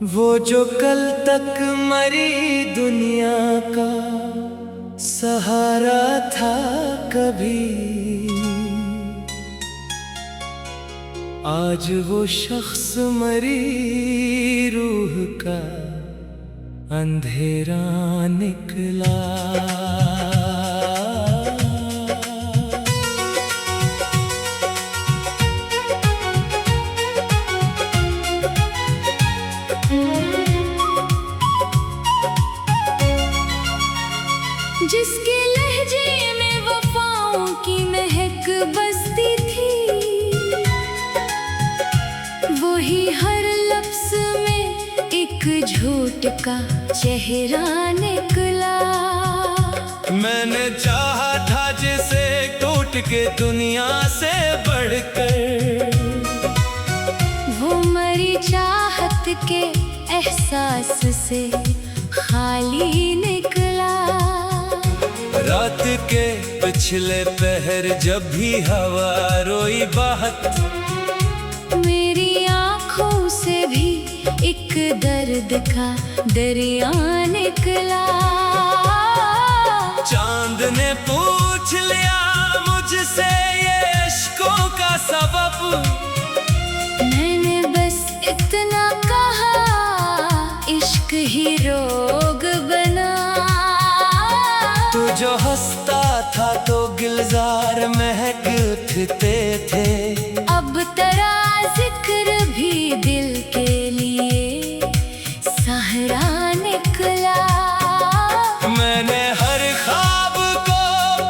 वो जो कल तक मरी दुनिया का सहारा था कभी, आज वो शख्स मरी रूह का अंधेरा निकला। जिसके लहजे में वफाओं की महक बसती थी, वही हर लफ्ज़ में एक झूठ का चेहरा निकला। मैंने चाहा था जिसे टूट के दुनिया से बढ़कर, वो मरी चाहत के एहसास से खाली निकला। रात के पिछले पहर जब भी हवा रोई बाहत, मेरी आँखों से भी एक दर्द का दरिया निकला। चांद ने पूछ लिया मुझसे ये इश्कों का सबब, मैंने बस इतना कहा, इश्क ही रोग बना। तू जो हंसता था तो गुलजार महक उठते थे, अब तेरा जिक्र भी दिल के लिए सहारा निकला। मैंने हर ख्वाब को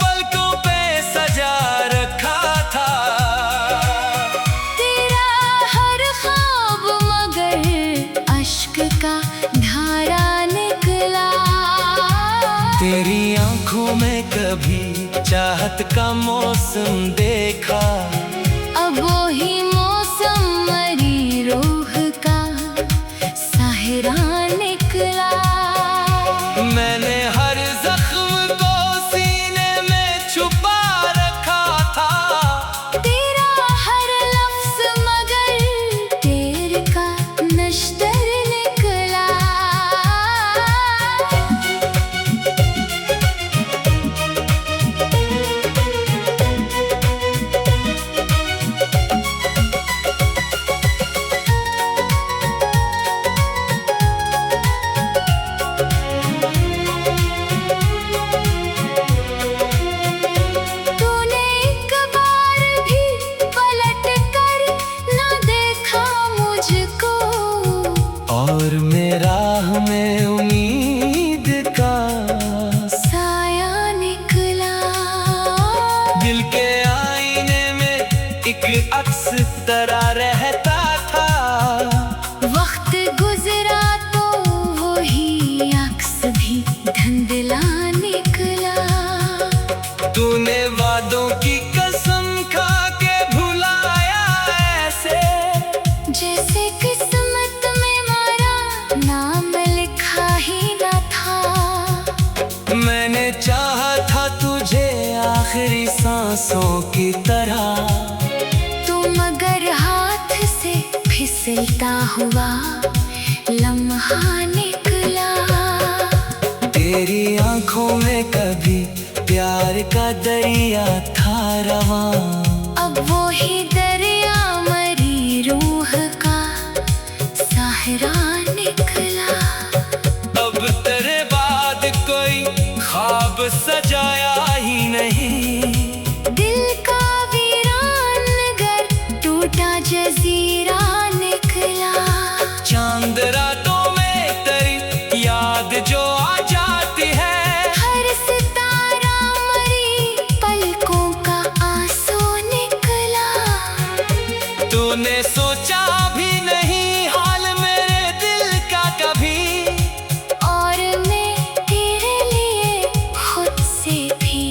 पलकों पे सजा रखा था, तेरा हर ख्वाब मगर अश्क का धारा निकला। तेरी आंखों में कभी चाहत का मौसम देखा, अब वही मौसम मरी रूह का सहारा निकला। मैंने हर जख्म को सीने में छुपा रखा था, तेरा हर लफ्ज़ मगर तेरे का नश्तर निकला। तूने एक बार भी पलट कर ना देखा मुझको, और मेरा हमें उम्मीद का साया निकला। दिल के आईने में एक अक्स तरह रहता था, वक्त गुजरा तो वही अक्स भी धुंधला निकला। तूने वादों की कसम खा के भुलाया ऐसे, जैसे किस्मत में हमारा नाम लिखा ही न था। मैंने चाहा था तुझे आखिरी सांसों की तरह, तू मगर हाथ से फिसलता हुआ लम्हा निकला। तेरी आंखों में कभी प्यार का दरिया था रवां, अब वो ही दरिया मरी रूह का सहारा निकला। अब तेरे बाद कोई ख्वाब सजाया ही नहीं, दिल का वीरान घर टूटा जजीरा निकला। चांद रातों में तेरी याद जो आ जाती है, हर सितारा मरी पलकों का आंसू निकला। तूने सोचा भी नहीं हाल मेरे दिल का कभी, और मैं तेरे लिए खुद से भी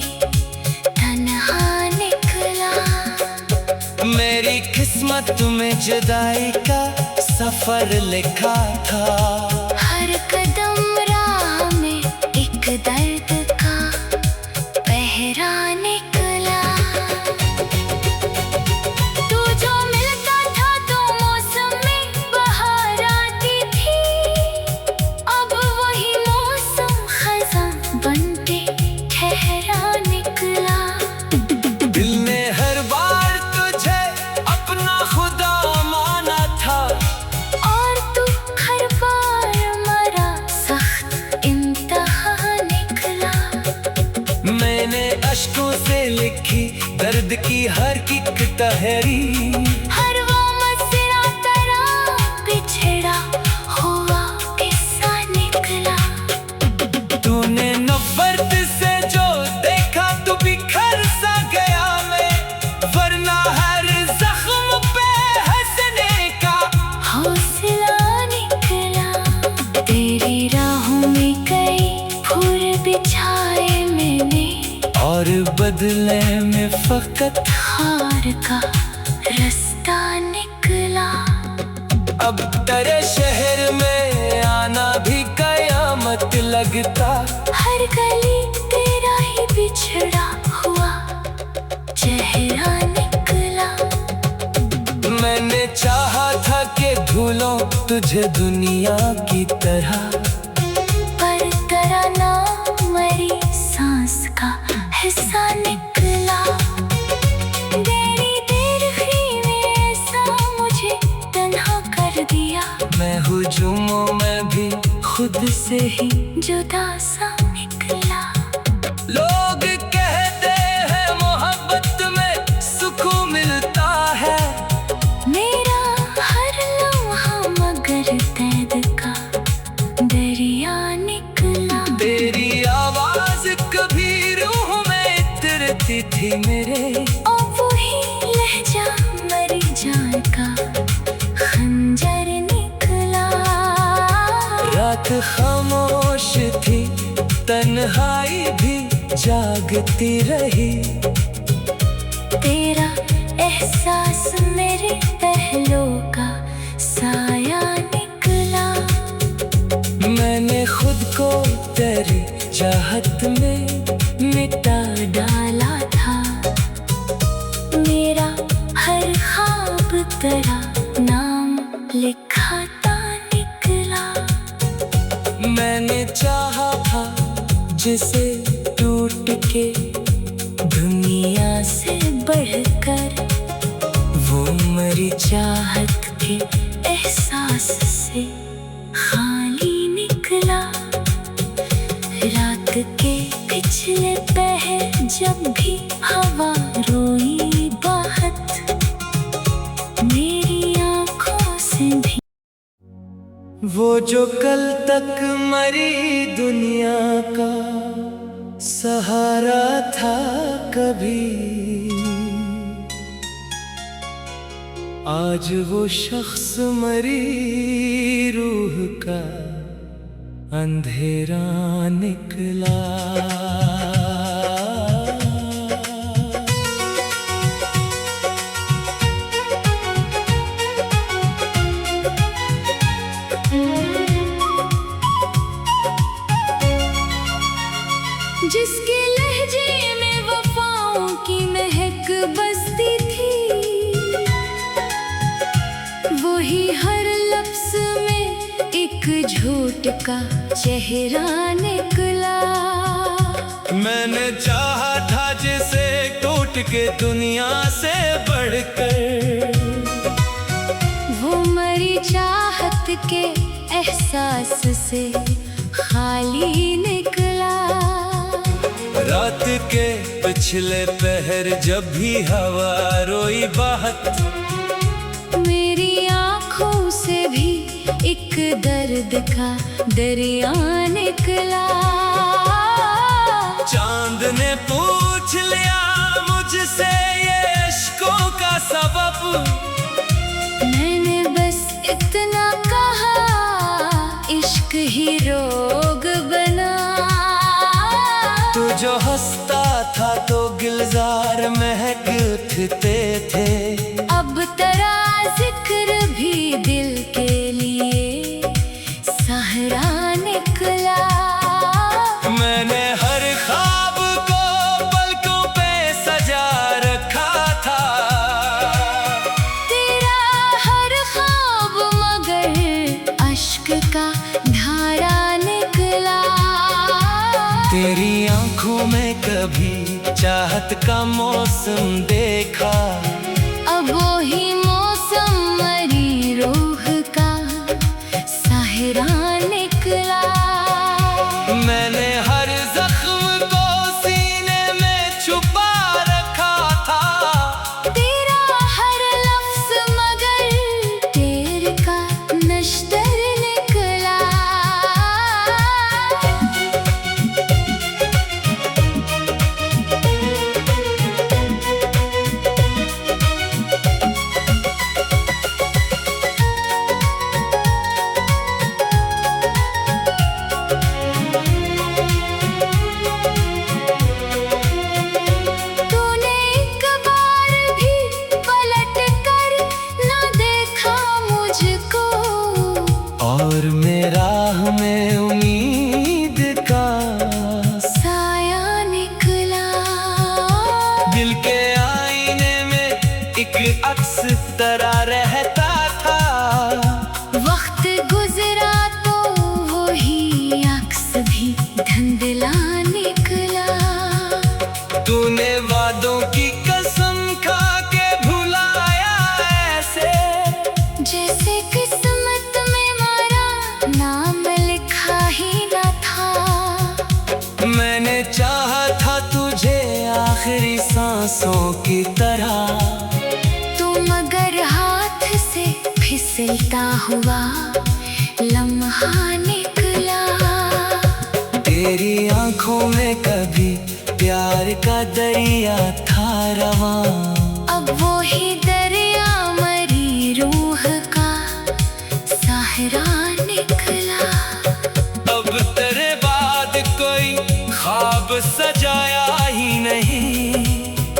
तन्हा निकला। मेरी किस्मत में जुदाई का सफर लिखा था, हर कदम राह में एक दर्द का पहरा निकला। तू जो मिलता था तो मौसम में बहार आती थी, दर्द की हर एक तहरी, हर वो मसरा तेरा बिछड़ा हुआ किस्सा निकला। तूने नफरत से जो देखा तो बिखर सा गया मैं, वरना हर जख्म पे हंसने का हौसला निकला। तेरी राहों में कई फूल बिछाए मैंने, और बदले में फकत हार का रास्ता निकला। अब तेरे शहर में आना भी कयामत लगता, हर गली तेरा ही बिछड़ा हुआ चेहरा निकला। मैंने चाहा था कि ढूंढूं तुझे दुनिया की तरह, पर तेरा नाम मरी सांस का हिस्सा निकला। देरी देर ही में ऐसा मुझे तन्हा कर दिया, मैं हुजूमों में भी खुद से ही जुदा सा निकला। लोग कहते हैं मोहब्बत में सुकून मिलता है, मेरा हर लम्हा मगर दर्द का दरिया निकला। तेरी आवाज कभी रूह में इतरती थी मेरे, और वही लहजा मरी जान का खंजर निकला। रात खामोश थी, तन्हाई भी जागती रही, तेरा एहसास मेरे पहलों का साया निकला। मैंने खुद को तेरी चाहत में मिटा डाला था, मेरा हर ख्वाब तेरा नाम लिखाता निकला। मैंने चाहा था जिसे टूट के दुनिया से बढ़कर, वो मरी चाहत के एहसास से खाली निकला। रात के पिछले पहर जब भी हवा रोई बाहत, मेरी आंखों से भी वो जो कल तक मरी दुनिया का सहारा था कभी, आज वो शख्स मरी रूह का अंधेरा निकला। जिसके लहजे में वफाओं की महक बसती थी, वही हर लफ्ज में एक झूठ का चेहरा निकला। मैंने चाहा था जिसे टूट के दुनिया से बढ़कर, वो मरी चाहत के एहसास से खाली निकला। रात के पिछले पहर जब भी हवा रोई बाहत, मेरी आंखों से भी एक दर्द का दरिया निकला। चांद ने पूछ लिया मुझसे ये इश्कों का सबब, मैंने बस इतना कहा इश्क ही रोग बना। तू जो हंसता था तो गुलजार महक उठते थे, अब तेरा जिक्र भी दिल के लिए सहरा निकला। मैंने हर ख्वाब को पलकों पे सजा रखा था, तेरा हर ख्वाब मगर अश्क का धारा निकला। तेरी आंखों में कभी चाहत का मौसम देखा, अब वही मौसम मरी रूह का साहिरा निकला। मैंने हर जख्म को सीने में छुपा रखा था, राह में उम्मीद का साया निकला। दिल के आईने में एक अक्स तरह रहता था। वक्त गुजरा तो वही अक्स भी धुंधला निकला। तूने वादों की कसम खा के भुलाया ऐसे, जैसे किस्मत में हमारा नाम लिखा ही न था। मैंने चाहा था तुझे आखिरी सांसों की तरह, तू मगर हाथ से फिसलता हुआ लम्हा निकला। तेरी आंखों में कभी प्यार का दरिया था रवां, अब वो ही दरिया मरी रूह का सहारा निकला। अब तेरे बाद कोई ख्वाब सजाया ही नहीं।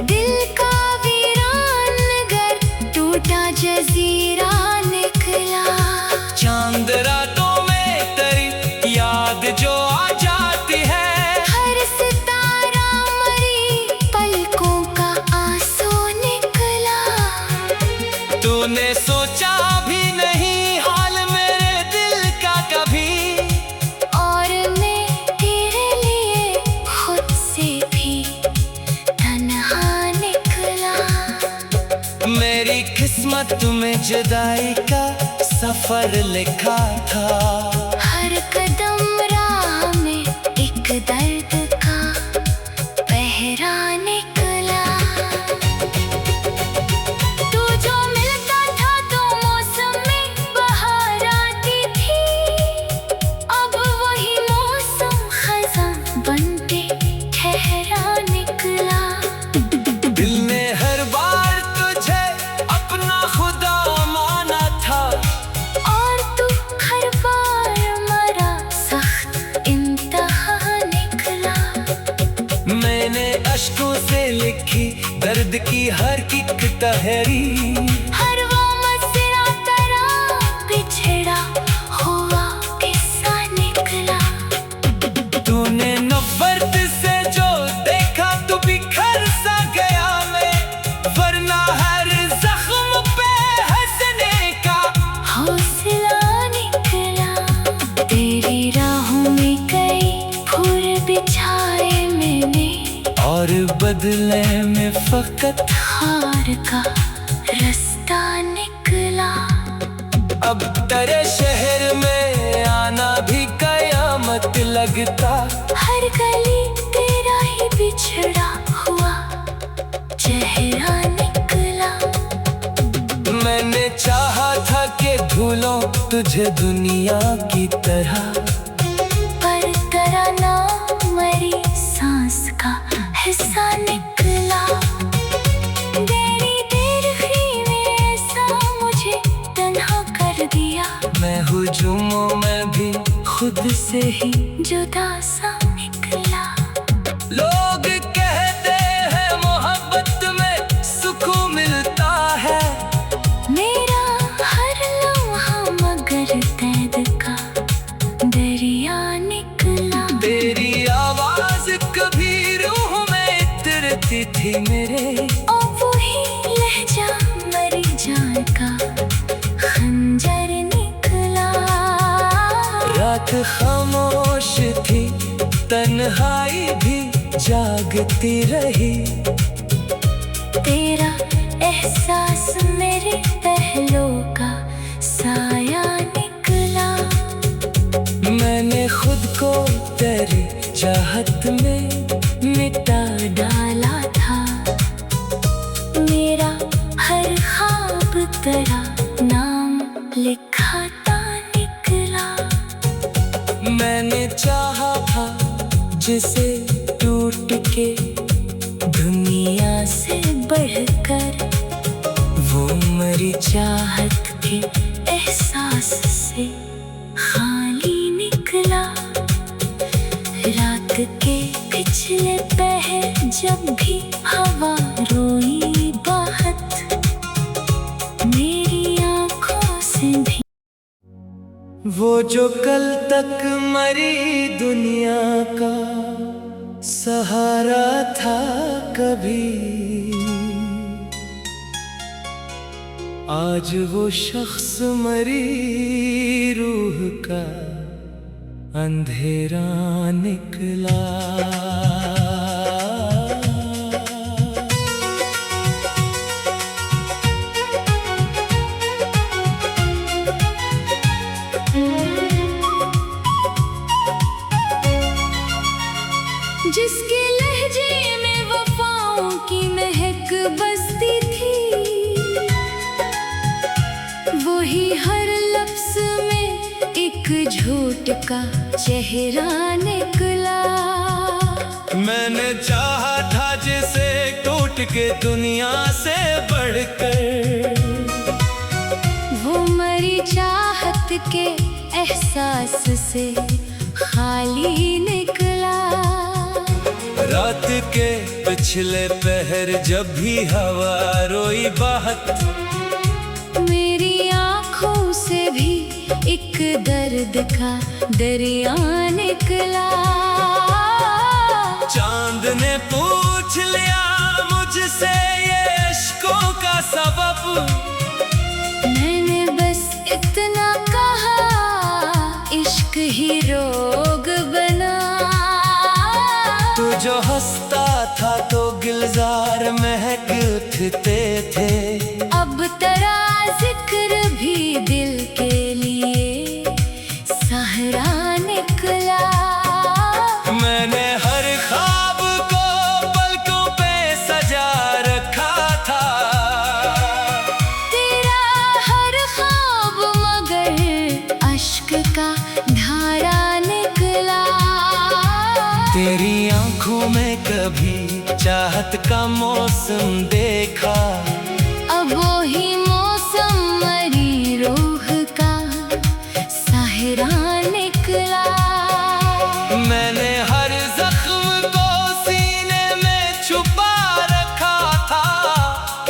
दिल का वीरान घर टूटा जजीरा निकला। चांद रातों में तेरी याद जो आ जाती है, हर सितारा मरी पलकों का आंसू निकला। तूने सोचा भी नहीं हाल मेरे दिल का कभी, और मैं तेरे लिए खुद से भी तन्हा निकला। मेरी किस्मत में जुदाई का सफर लिखा था। हर कदम राह में एक दर्द का पहरा निकला। तू जो मिलता था तो मौसम में बहार आती थी। अब वही मौसम खज़ां बनके ठहरा निकला। दिल ने हर बार तुझे अपना खुदा माना था, और तू हर बार मरा सख्त इम्तिहा निकला। मैंने अश्कों से लिखी दर्द की हर एक तहरी, हर वो मसरा तेरा बिछड़ा हुआ किस्सा निकला। तूने नफरत से जो देखा तू बिखर सा गया मैं, वरना हर जख्म पे हंसने का हौसला निकला। तेरी राहों में कई फूल बिछाए मैंने, और बदले में फकत। हार का रास्ता निकला। अब तेरे शहर में आना भी कयामत लगता। हर गली तेरा ही बिछड़ा हुआ चेहरा निकला। मैंने चाहा था कि भूलो तुझे दुनिया की तरह, पर तेरा नाम मरी सांस का हिस्सा निकला। देरी देर ही में ऐसा मुझे तन्हा कर दिया। मैं हुजूमों में भी खुद से ही जुदा सा निकला। लोग कहते हैं मोहब्बत में सुकून मिलता है, मेरा हर लम्हा मगर कैद का दरिया निकला। तेरी आवाज कभी रूह में इतरती थी मेरे, और वही लहजा मरी जान का खंजर निकला। रात खामोश थी तन्हाई भी जागती रही। तेरा एहसास मेरे पहलों का साया निकला। मैंने खुद को तेरी चाहत में मिटा डाला था। मेरा हर ख्वाब तेरा नाम लिखाता निकला। मैंने चाहा था जिसे टूट के दुनिया से बढ़कर, वो मरी चाहत के एहसास से खाली निकला। रात के पिछले पहर जब भी हवा रोई बाहत, मेरी आंखों से भी वो जो कल तक मरी दुनिया का सहारा था कभी, आज वो शख्स मरी रूह का अंधेरा निकला। जिसके लहजे में वफाओं की महक बसती थी, वही हर लफ्ज में एक झूठ का चेहरा निकला। मैंने चाहा था जिसे टूट के दुनिया से बढ़कर, वो मरी चाहत के एहसास से खाली निकला। रात के पिछले पहर जब भी हवा रोई बात, मेरी आँखों से भी एक दर्द का दरिया निकला। चांद ने पूछ लिया मुझसे ये इश्कों का सबब, मैंने बस इतना कहा, इश्क ही रोग बना। तू जो हंसता था तो गुलजार महक उठते थे, अब तेरा जिक्र भी दिल के लिए सहरा निकला। मैंने हर ख्वाब को पलकों पे सजा रखा था, तेरा हर ख्वाब मगर अश्क का धारा निकला। तेरी आंखों में कभी चाहत का मौसम देखा, अब वो ही मौसम मरी रूह का सहरा निकला। मैंने हर जख्म को सीने में छुपा रखा था,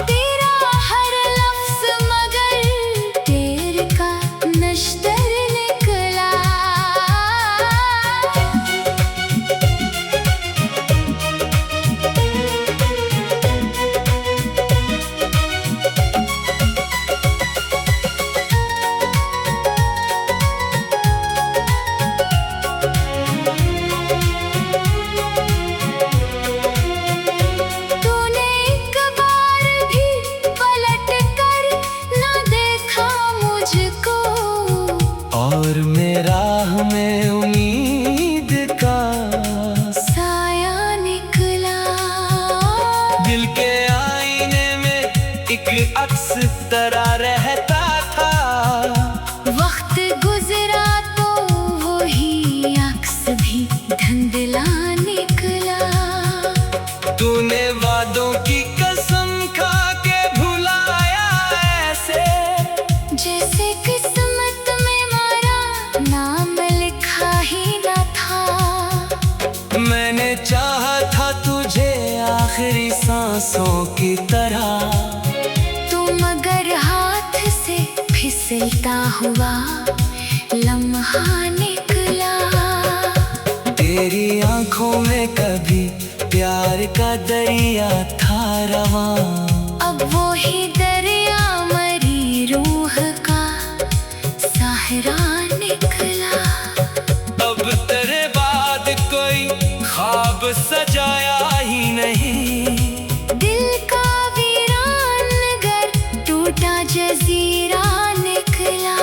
तेरा हर लफ्ज मगर तेर का नश्तर निकला। तूने एक बार भी पलट कर न देखा मुझको, और मेरा में उम्मीद का साया निकला। दिल के आईने में एक अक्स तरह रहता था, वक्त गुजरा तो वही अक्स भी धुंधला निकला। तूने वादों की कसम खा के भुलाया ऐसे, जैसे किस्मत में हमारा नाम लिखा ही न था। मैंने चाहा था तुझे आखिरी सांसों की तरह, तू मगर हाथ से फिसलता हुआ लम्हा निकला। तेरी आंखों में कभी प्यार का दरिया था रवां, अब वो ही दरिया मरी रूह का सहरा निकला। अब तेरे बाद कोई ख्वाब सजाया ही नहीं, दिल का वीरान नगर टूटा जजीरा निकला।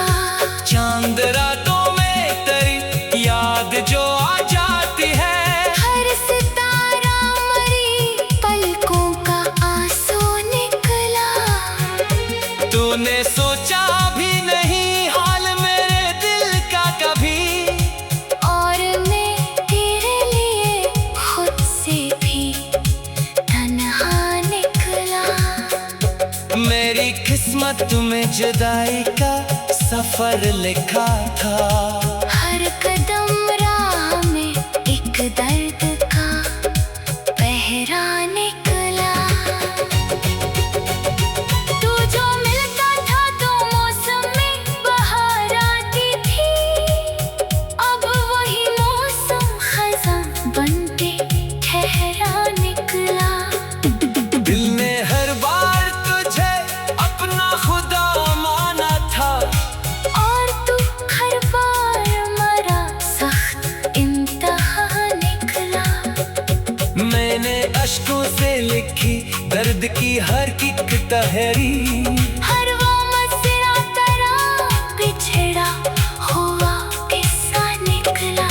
चांद रातों में तेरी याद जो आ जाती है, हर सितारा मरी पलकों का आंसू निकला। तूने सोचा भी नहीं हाल मेरे दिल का कभी, और मैं तेरे लिए खुद से भी तन्हा निकला। मेरी किस्मत में जुदाई का सफर लिखा था, हर कदम राह में एक दर्द का पहरा निकला। तू जो मिलता था तो मौसम में बहार आती थी, दर्द की हर किक तहरी, हर वो मसरा तेरा बिछड़ा हुआ किस्सा निकला।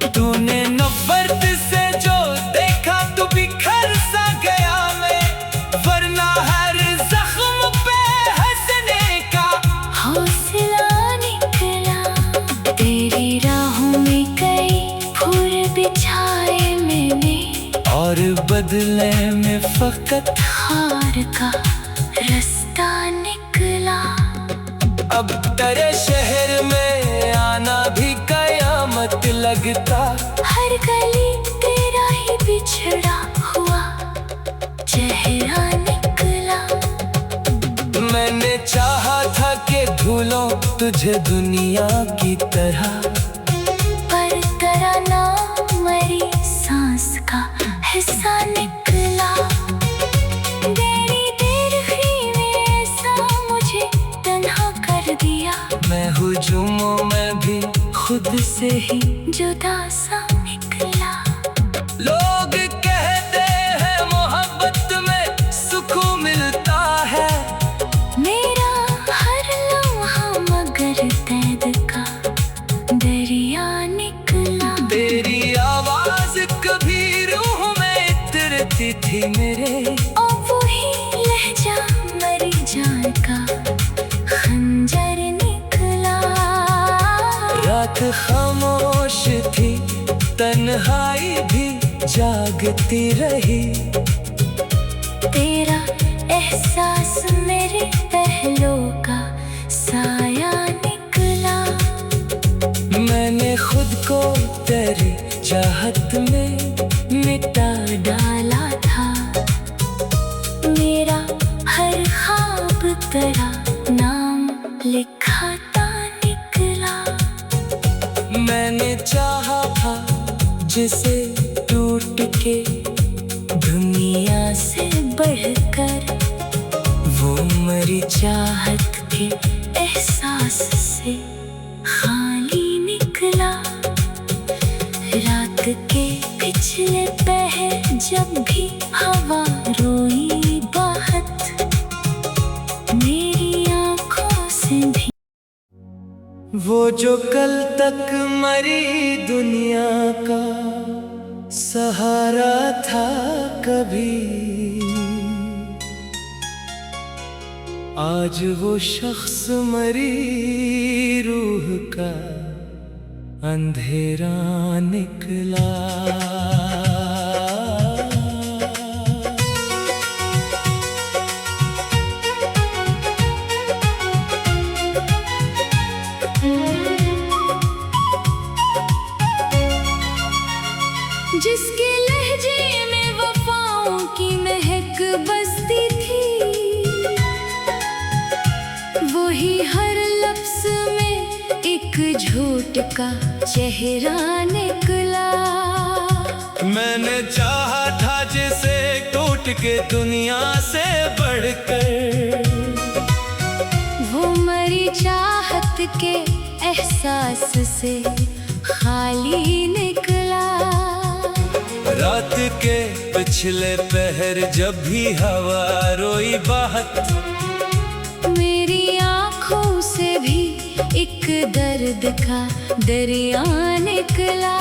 तूने नफरत से जो देखा तू बिखर सा गया मैं, वरना हर जख्म पे हंसने का हौसला निकला। तेरी राहों में कई फूल बिछाए मैंने, और बदले में फकत हार का रास्ता निकला। अब तेरे शहर में आना भी कयामत लगता, हर गली तेरा ही बिछड़ा हुआ चेहरा निकला। मैंने चाहा था कि ढूंढूं तुझे दुनिया की तरह, पर तेरा नाम मेरी सांस का हिस्सा निकला। तेरी देखी ने ऐसा मुझे तन्हा कर दिया, मैं हुजूमों में भी खुद से ही जुदा सा निकला। लोग कहते हैं मोहब्बत में सुकून मिलता है, मेरा हर लम्हा मगर कैद का दरिया निकला। तेरी आवाज कभी रूह में इतरती थी मेरे, और वही लहजा मरी जान का खंजर निकला। रात खामोश थी, तन्हाई भी जागती रही, तेरा एहसास मेरे पहलों का साया निकला। मैंने खुद को तेरी चाहत में मिटा डाला था, मेरा हर ख्वाब तेरा नाम लिखाता निकला। मैंने चाहा था जिसे टूट के दुनिया से बढ़कर वो मरी चाहत के एहसास से खाली निकला। रात के पिछले पहर जब भी हवा रोई बाहत, मेरी आंखों से भी वो जो कल तक मरी दुनिया का सहारा था कभी, आज वो शख्स मरी रूह का अंधेरा निकला। जिसके लहजे में वफाओं की महक बसती थी, वही हर लफ्ज में एक झूठ का चेहरा निकला। मैंने चाहा था जिसे टूट के दुनिया से बढ़कर, वो मरी चाहत के एहसास से खाली निकला। रात के पिछले पहर जब भी हवा रोई बाहत, मेरी आंखों से भी एक दर्द का दरिया निकला।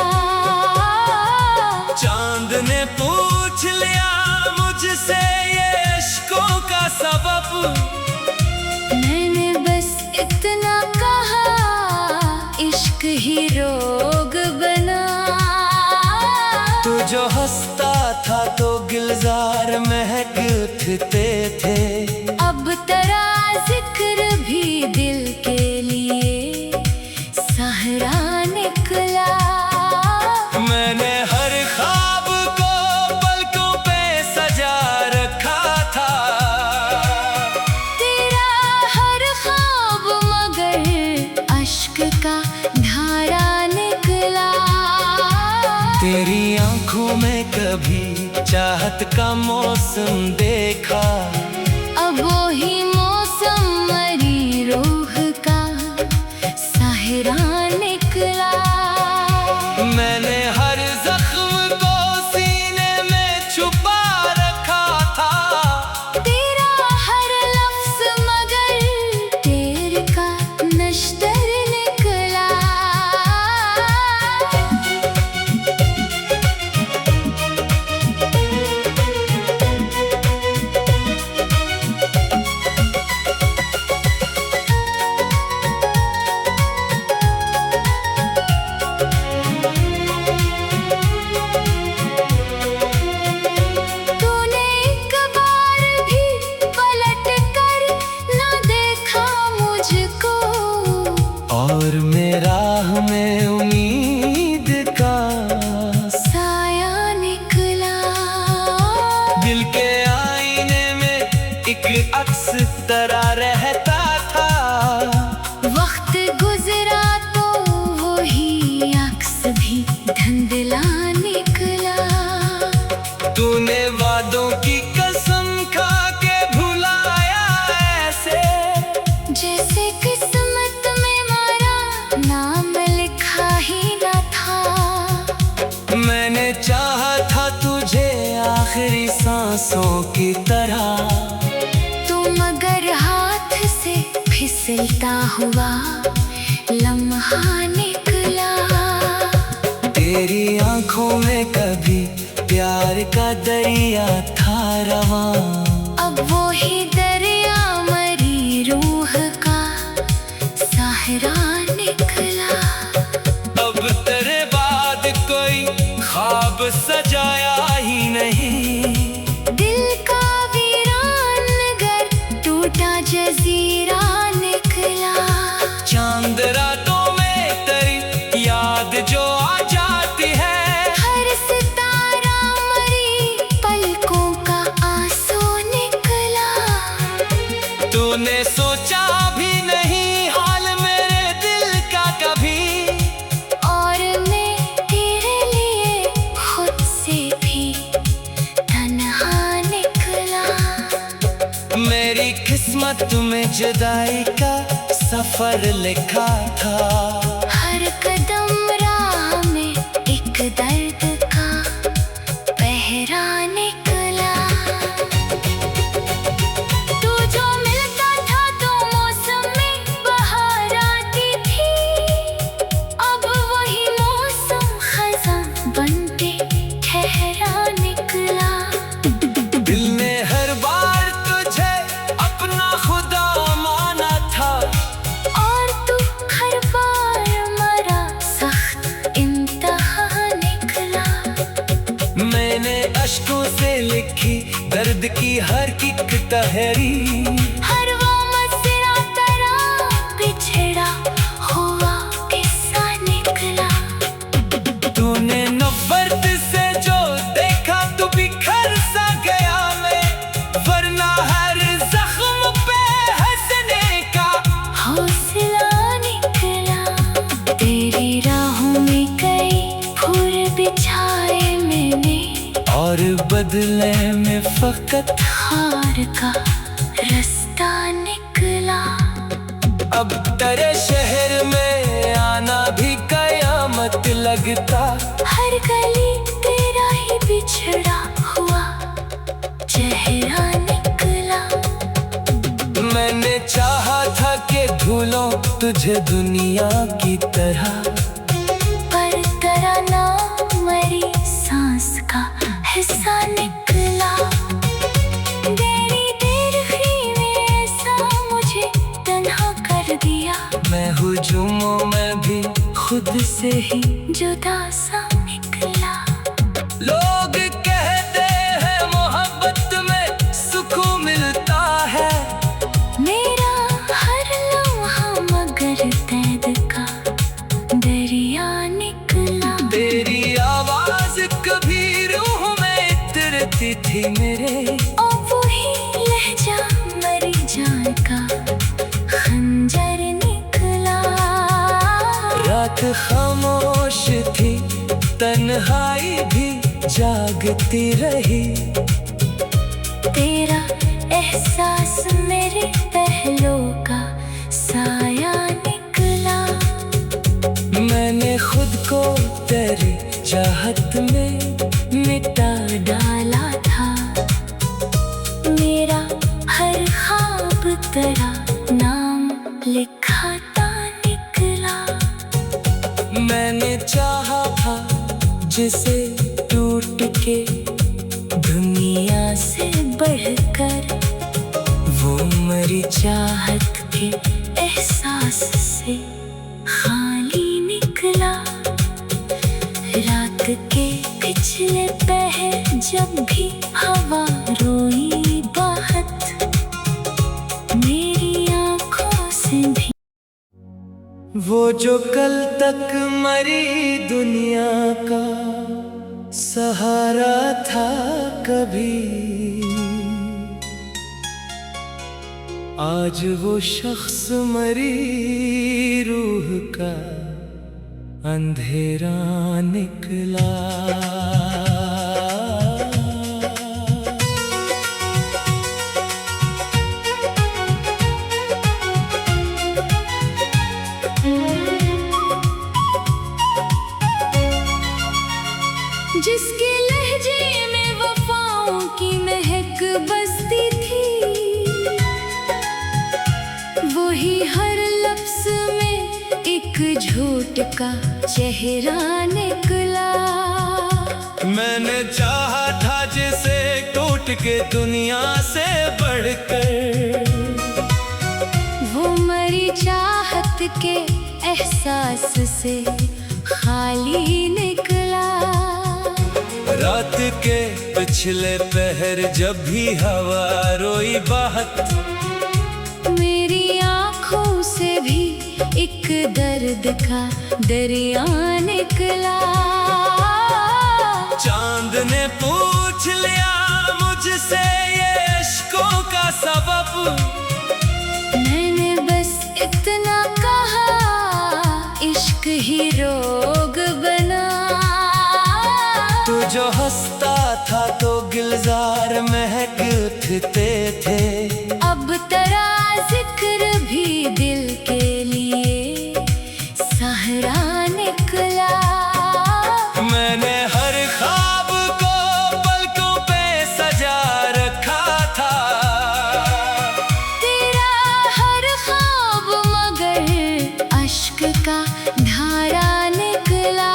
चांद ने पूछ लिया मुझसे ये इश्कों का सबब, मैंने बस इतना कहा इश्क ही रोग बना। तू जो हंसता था तो गुलजार महक उठते थे, अब तेरा जिक्र भी दिल के लिए सहारा निकला। मैंने हर ख्वाब को पलकों पे सजा रखा था, तेरा हर ख्वाब मगर अश्क का धारा निकला। तेरी आंखों में कभी चाहत का मौसम देखा, अब वही मौसम मरी रूह का साहरा निकला। मैंने हर जख्म को सीने में छुपा रखा था, तूने राह में उम्मीद का साया निकला। दिल के आईने में एक अक्स तरह रहता था। वक्त गुजरा तो वही अक्स भी धुंधला निकला। तूने वादों की कसम खा के भुलाया ऐसे, जैसे किस्मत में हमारा नाम लिखा ही न था। मैंने चाहा था तुझे आखिरी सांसों की तरह, तू मगर हाथ से फिसलता हुआ लम्हा निकला। तेरी आंखों में कभी प्यार का दरिया था रवां, अब वो ही दरिया मरी रूह का सहारा निकला। अब तेरे बाद कोई ख्वाब सजाया ही नहीं। दिल का वीरान नगर टूटा जजीरा निकला। चांद रातों में तेरी याद जो आ जाती है, हर सितारा मरी पलकों का आंसू निकला। तूने सोचा भी नहीं हाल मेरे दिल का कभी, और मैं तेरे लिए खुद से भी तन्हा निकला। मेरी किस्मत में जुदाई का सफर लिखा था। हर कदम राह में एक दर्द का पहरा निकला। तू जो मिलता था तो मौसम में बहार आती थी, अब वही मौसम खज़ां बनके ठहरा निकला। दिल ने हर बार तुझे अपना खुदा माना था, और तू हर बार मरा सख्त इम्तिहान निकला। मैंने अश्कों से लिखी दर्द की हर एक तहरी, हर वो मसरा तेरा बिछड़ा हुआ किस्सा निकला। तूने नफरत से जो देखा तू बिखर सा गया मैं, वरना हर जख्म पे हंसने का हौसला निकला। तेरी राहों में कई फूल बिछाए मैंने, और बदले में फकत हार का रास्ता निकला। अब तेरे शहर में आना भी कयामत लगता। हर गली तेरा ही बिछड़ा हुआ चेहरा निकला। मैंने चाहा था कि भूलो तुझे दुनिया की तरह, पर तेरा नाम मरी सांस का हिस्सा निकला। तेरी देखी में ऐसा मुझे तन्हा कर दिया। मैं हुजूमों में भी खुद से ही जुदा सा निकला। लोग कहते हैं मोहब्बत में सुकून मिलता है, मेरा हर लम्हा मगर कैद का दरिया निकला। तेरी आवाज कभी रूह में इतरती थी मेरे, और वही लहजा मरी जान का खंजर निकला। रात खामोश थी तन्हाई भी जागती रही, तेरा एहसास मेरे पहलों का साया निकला। मैंने खुद को तेरी चाहत में मिटा डाला था। मेरा हर ख्वाब तेरा नाम लिखाता निकला। मैंने चाहा था जिसे टूट के दुनिया से बढ़कर वो मरी चाहत के एहसास से खाली निकला। रात के पिछले पहर जब भी हवा रोई बाहत, मेरी आंखों से भी वो जो कल तक मरी दुनिया का सहारा था कभी, आज वो शख्स मरी रूह का अंधेरा निकला। जिसके लहजे में वफाओं की महक बसती थी, वही हर लफ्ज़ में एक झूठ का चेहरा निकला। मैंने चाहा था जिसे टूट के दुनिया से बढ़कर, वो मरी चाहत के एहसास से खाली निकला। रात के पिछले पहर जब भी हवा रोई बात, मेरी आँखों से भी एक दर्द का दरिया निकला। चांद ने पूछ लिया मुझसे ये इश्कों का सबब, मैंने बस इतना कहा इश्क ही रोग बना। तू जो हंसता था तो गुलजार महक उठते थे, अब तेरा जिक्र भी दिल के लिए सहारा निकला। मैंने हर ख्वाब को पलकों पे सजा रखा था, तेरा हर ख्वाब मगर अश्क का धारा निकला।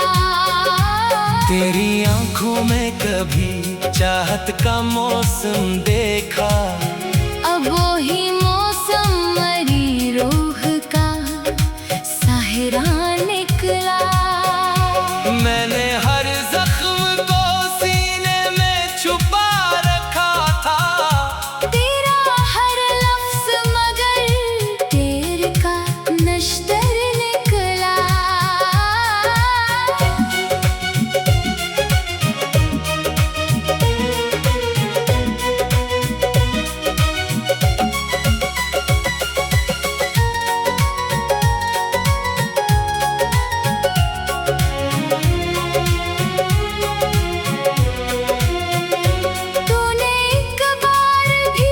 तेरी आंखों में कभी चाहत का मौसम देखा, अब वो ही मौसम मरी रूह का सहारा निकला। मैंने हर जख्म को सीने में छुपा रखा था, तेरा हर लफ्ज़ मगर तेरे का नश्तर निकला। तूने एक बार भी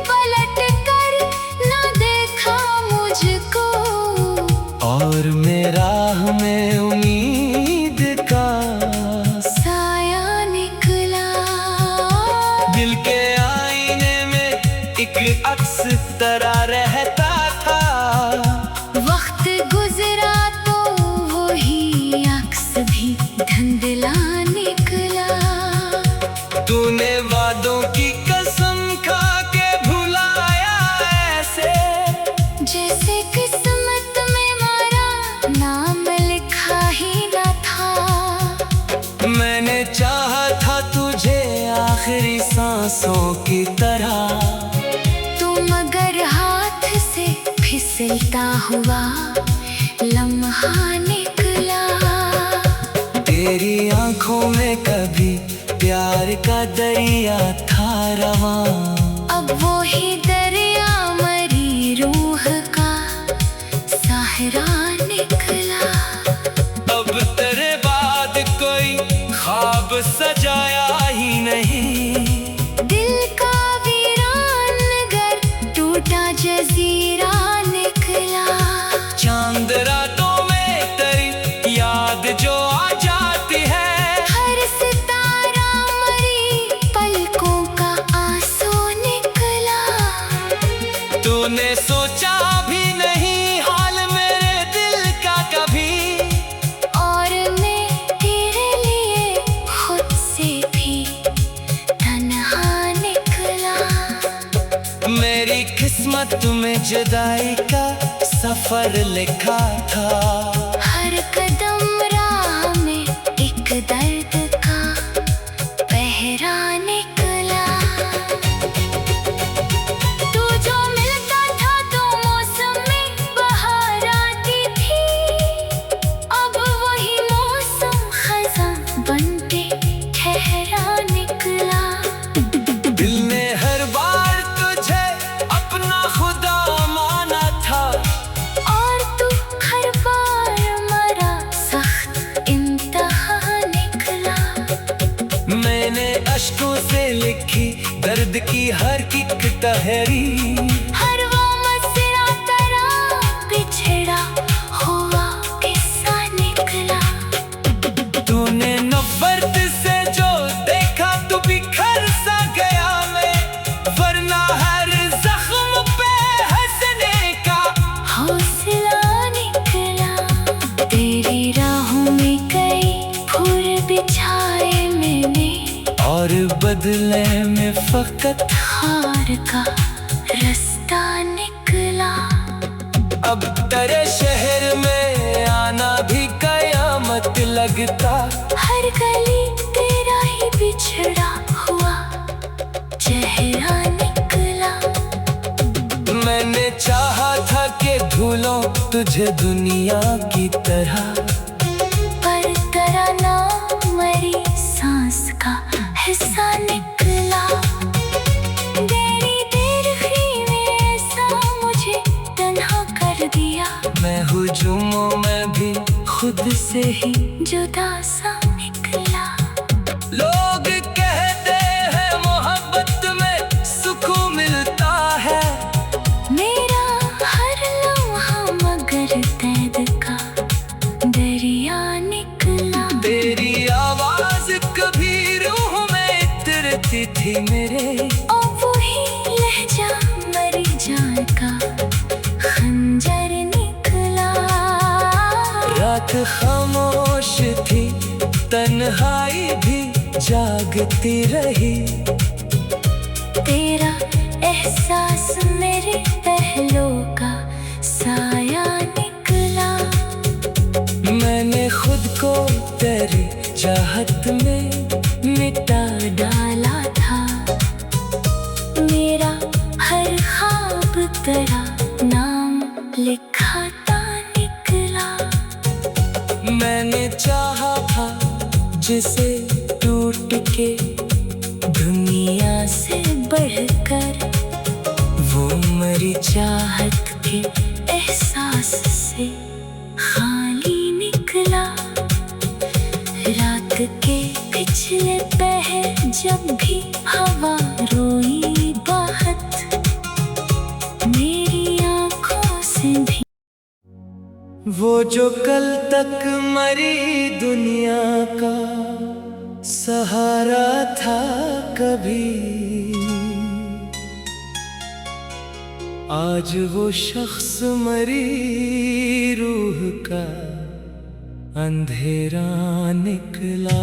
पलट कर ना देखा मुझको, और मेरा में उम्मीद का साया निकला। दिल के आईने में एक अक्स तरह रहता था, वक्त गुजरा तो वही अक्स भी धुंधला निकला। तूने वादों की कसम खा के भुलाया ऐसे, जैसे किस्मत में हमारा नाम लिखा ही न था। मैंने चाहा था तुझे आखिरी सांसों की तरह, तू मगर हाथ से फिसलता हुआ लम्हा निकला। तेरी आंखों में कभी प्यार का दरिया था रवां, अब वो ही दरिया मरी रूह का सहारा निकला। अब तेरे बाद कोई ख्वाब सजाया ही नहीं, दिल का वीरान घर टूटा जजीरा निकला। चांद रातों में तेरी याद जो आ जाती है, हर सितारा मरी पलकों का आंसू निकला। तूने सोचा भी नहीं हाल मेरे दिल का कभी, और मैं तेरे लिए खुद से भी तन्हा निकला। मेरी किस्मत में जुदाई का सफर लिखा था, हर कदम राह में एक दर्द का पहरा निकला। तू जो मिलता था तो मौसम में बहार आती थी, अश्कों से लिखी दर्द की हर एक तहरी। हर वो मसरा तेरा बिछड़ा हुआ किस्सा निकला। तूने नफरत से जो देखा तू बिखर सा गया मैं, वरना हर जख्म पे हंसने का हौसला निकला। तेरी राहों में कई फूल बिछाए मैंने, और बदले में फकत हार का रास्ता निकला। अब तेरे शहर में आना भी कयामत लगता। हर गली तेरा ही बिछड़ा हुआ चेहरा निकला। मैंने चाहा था कि ढूंढूं तुझे दुनिया की तरह, पर तेरा नाम मरी सांस का हिस्सा निकला। देरी देर ही में ऐसा मुझे तन्हा कर दिया। मैं हुजूमों में भी खुद से ही जुदा सा निकला। लोग कहते हैं मोहब्बत में सुकून मिलता है, मेरा हर लम्हा मगर दर्द का दरिया निकला। तेरी आवाज कभी रूह में इतरती थी मेरे, और वही लहजा मरी जान का खंजर निकला। रात खामोश थी तन्हाई भी जागती रही। तेरा एहसास मेरे पहलों का साया निकला। मैंने खुद को तेरी चाहत में मिटा डाला था। मेरा हर ख्वाब तेरा नाम लिखाता निकला। मैंने चाहा था जिसे टूट के दुनिया से बढ़कर, वो मरी चाहत के एहसास से खाली निकला। रात के पिछले पहर जब भी हवा रोई बाहत, मेरी आंखों से भी वो जो कल तक मरी दुनिया का सहारा था कभी, आज वो शख्स मरी रूह का अंधेरा निकला।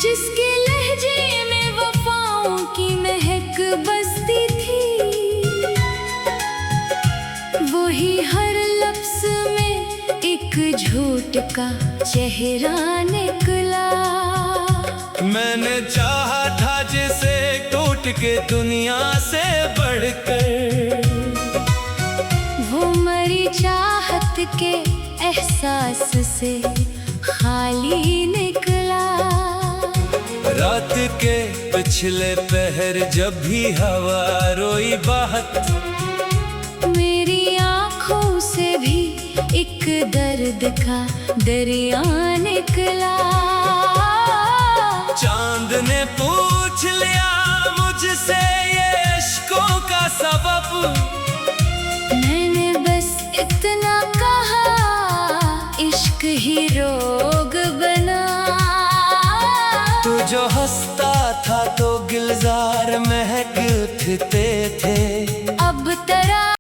जिसके लहजे में वफाओं की महक बसती थी, वही हर लफ्ज में एक झूठ का चेहरा निकला। मैंने चाहा था जिसे टूट के दुनिया से बढ़कर, वो मरी चाहत के एहसास से खाली निकला। रात के पिछले पहर जब भी हवा रोई बाहत, मेरी आंखों से भी एक दर्द का दरिया निकला। चांद ने पूछ लिया मुझसे ये इश्कों का सबब, मैंने बस इतना कहा इश्क ही रोग बना। तू जो हंसता था तो गुलजार महक उठते थे,